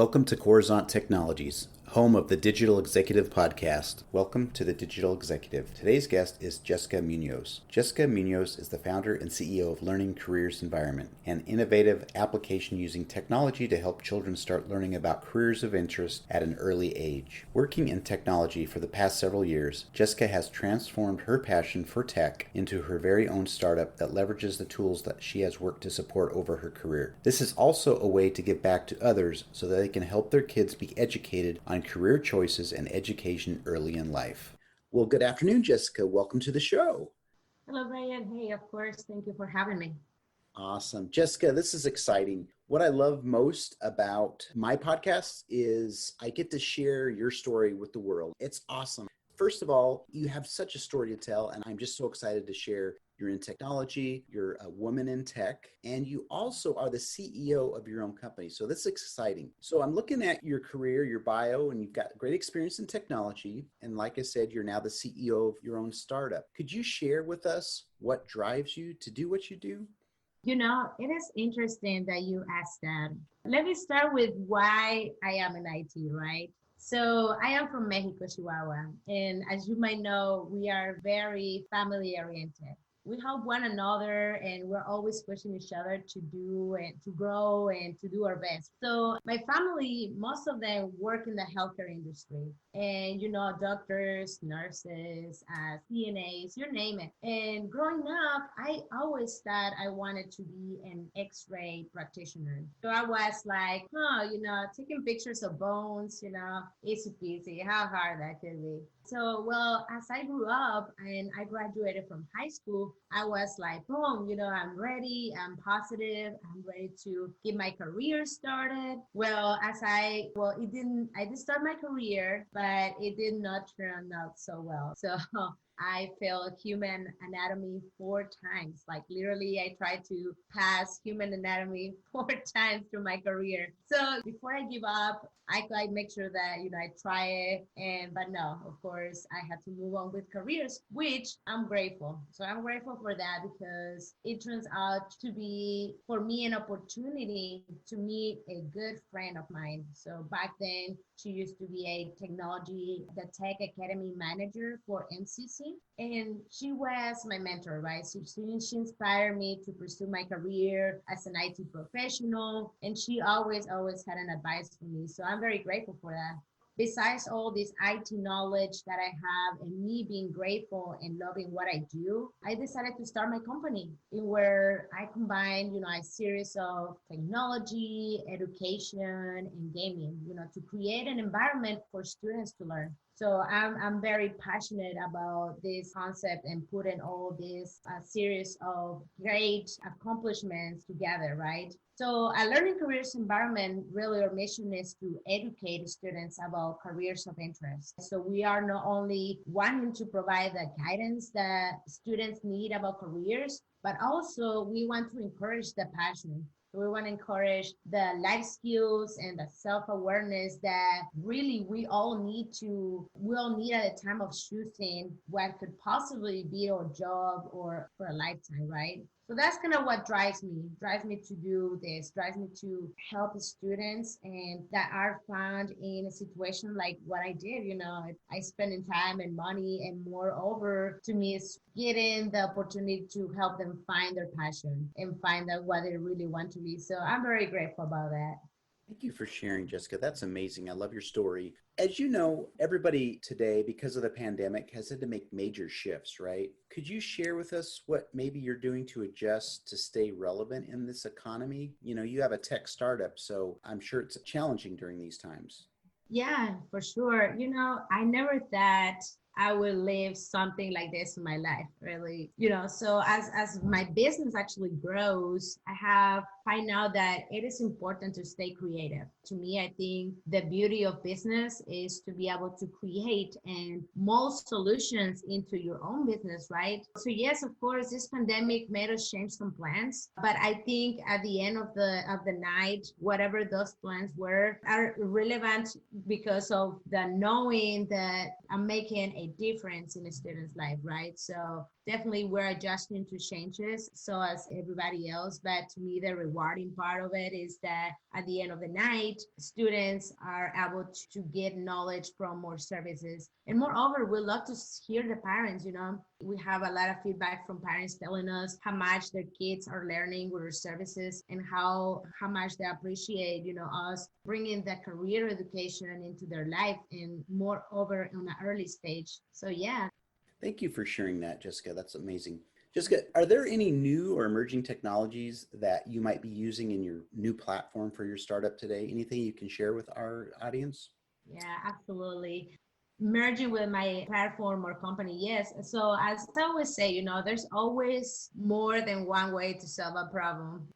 Welcome to Coruzant Technologies, home of the Digital Executive Podcast. Welcome to the Digital Executive. Today's guest is Jessica Munoz. Jessica Munoz is the founder and CEO of Learning Careers Environment, an innovative application using technology to help children start learning about careers of interest at an early age. Working in technology for the past several years, Jessica has transformed her passion for tech into her very own startup that leverages the tools that she has worked to support over her career. This is also a way to give back to others so that they can help their kids be educated on career choices and education early in life. Well, good afternoon, Jessica. Welcome to the show. Hello, Brian. Hey, of course. Thank you for having me. Awesome. Jessica, this is exciting. What I love most about my podcast is I get to share your story with the world. It's awesome. First of all, you have such a story to tell, and I'm just so excited to share. You're in technology, you're a woman in tech, and you also are the CEO of your own company. So this is exciting. So I'm looking at your career, your bio, and you've got great experience in technology. And like I said, you're now the CEO of your own startup. Could you share with us what drives you to do what you do? You know, it is interesting that you asked that. Let me start with why I am in IT, right? So I am from Mexico, Chihuahua. And as you might know, we are very family oriented. We help one another and we're always pushing each other to do and to grow and to do our best. So my family, most of them work in the healthcare industry and, doctors, nurses, CNAs, you name it. And growing up, I always thought I wanted to be an X-ray practitioner. So I was like, taking pictures of bones, easy peasy, how hard that could be. So, well, as I grew up and I graduated from high school, I was like, boom, I'm ready, I'm positive, I'm ready to get my career started. Well, I did start my career, but it did not turn out so well. So I failed human anatomy 4 times. Like literally, I tried to pass human anatomy 4 times through my career. So before I give up, I make sure that, I try it. But no, of course, I had to move on with careers, which I'm grateful. So I'm grateful for that because it turns out to be, for me, an opportunity to meet a good friend of mine. So back then, she used to be the Tech Academy manager for MCC. And she was my mentor, right? So she inspired me to pursue my career as an IT professional. And she always had an advice for me. So I'm very grateful for that. Besides all this IT knowledge that I have and me being grateful and loving what I do, I decided to start my company in where I combine, a series of technology, education, and gaming, to create an environment for students to learn. So I'm very passionate about this concept and putting all this series of great accomplishments together, right? So a learning careers environment, really our mission is to educate students about careers of interest. So we are not only wanting to provide the guidance that students need about careers, but also we want to encourage the passion. We want to encourage the life skills and the self-awareness that really we all need at the time of choosing what could possibly be our job or for a lifetime, right? So that's kind of what drives me to do this, drives me to help students and that are found in a situation like what I did, I spending time and money and moreover to me is getting the opportunity to help them find their passion and find out what they really want to be. So I'm very grateful about that. Thank you for sharing, Jessica. That's amazing. I love your story. As you know, everybody today, because of the pandemic, has had to make major shifts, right? Could you share with us what maybe you're doing to adjust to stay relevant in this economy? You have a tech startup, so I'm sure it's challenging during these times. Yeah, for sure. I never thought I would live something like this in my life, really. So as my business actually grows, I find out that it is important to stay creative. To me, I think the beauty of business is to be able to create and mold solutions into your own business, right? So yes, of course, this pandemic made us change some plans, but I think at the end of the night, whatever those plans were are relevant because of the knowing that I'm making a difference in a student's life, right? So definitely we're adjusting to changes, so as everybody else. But to me, the rewarding part of it is that at the end of the night, students are able to get knowledge from more services. And moreover, we love to hear the parents, we have a lot of feedback from parents telling us how much their kids are learning with our services, and how much they appreciate, us bringing the career education into their life, and moreover on an early stage. So yeah. Thank you for sharing that, Jessica. That's amazing. Jessica, are there any new or emerging technologies that you might be using in your new platform for your startup today? Anything you can share with our audience? Yeah, absolutely. Merging with my platform or company, yes. So as I always say, there's always more than one way to solve a problem.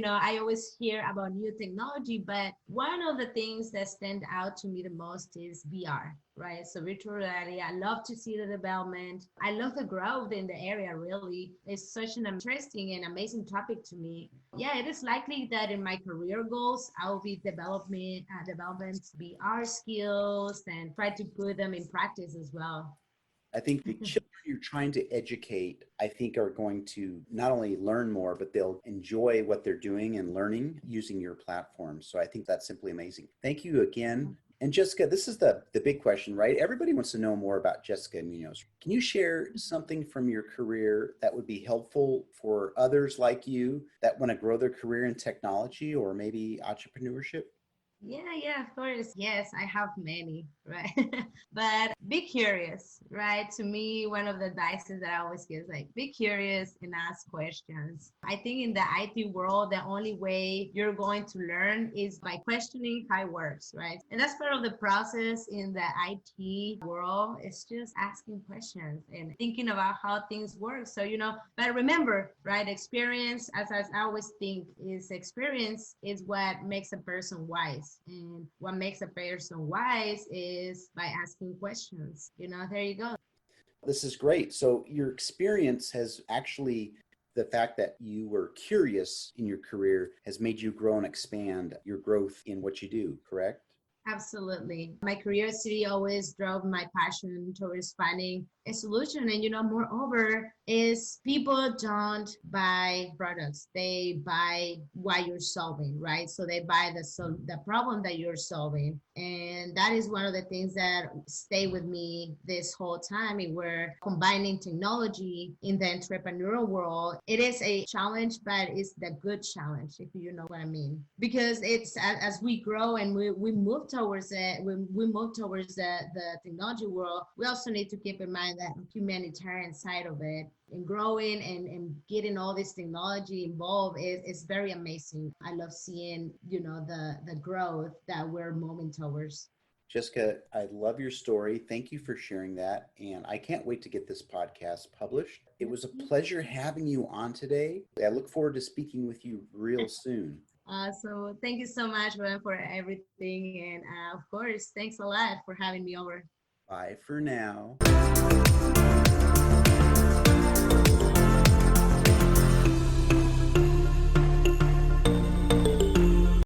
I always hear about new technology, but one of the things that stand out to me the most is VR, right? So virtual reality, I love to see the development. I love the growth in the area, really. It's such an interesting and amazing topic to me. Yeah, it is likely that in my career goals, I will be developing VR skills and try to put them in practice as well. I think the children you're trying to educate, I think, are going to not only learn more, but they'll enjoy what they're doing and learning using your platform. So I think that's simply amazing. Thank you again. And Jessica, this is the big question, right? Everybody wants to know more about Jessica Munoz. Can you share something from your career that would be helpful for others like you that want to grow their career in technology or maybe entrepreneurship? Yeah, of course. Yes, I have many, right? But be curious, right? To me, one of the advices that I always give is like, be curious and ask questions. I think in the IT world, the only way you're going to learn is by questioning how it works, right? And that's part of the process in the IT world. It's just asking questions and thinking about how things work. So, but remember, right? Experience, as I always think, is experience is what makes a person wise. And what makes a person wise is by asking questions. There you go. This is great. So your experience has actually, the fact that you were curious in your career has made you grow and expand your growth in what you do, correct? Absolutely. My curiosity always drove my passion towards finding a solution. And, moreover, is people don't buy products. They buy what you're solving, right? So they buy the problem that you're solving. And that is one of the things that stay with me this whole time. And we're combining technology in the entrepreneurial world. It is a challenge, but it's the good challenge, if you know what I mean. Because it's as we grow and we move towards it, when we move towards the technology world, we also need to keep in mind that humanitarian side of it, and growing and getting all this technology involved is very amazing. I love seeing, the growth that we're moving towards. Jessica, I love your story. Thank you for sharing that. And I can't wait to get this podcast published. It was a pleasure having you on today. I look forward to speaking with you real soon. So thank you so much, Ron, for everything. And of course, thanks a lot for having me over. Bye for now.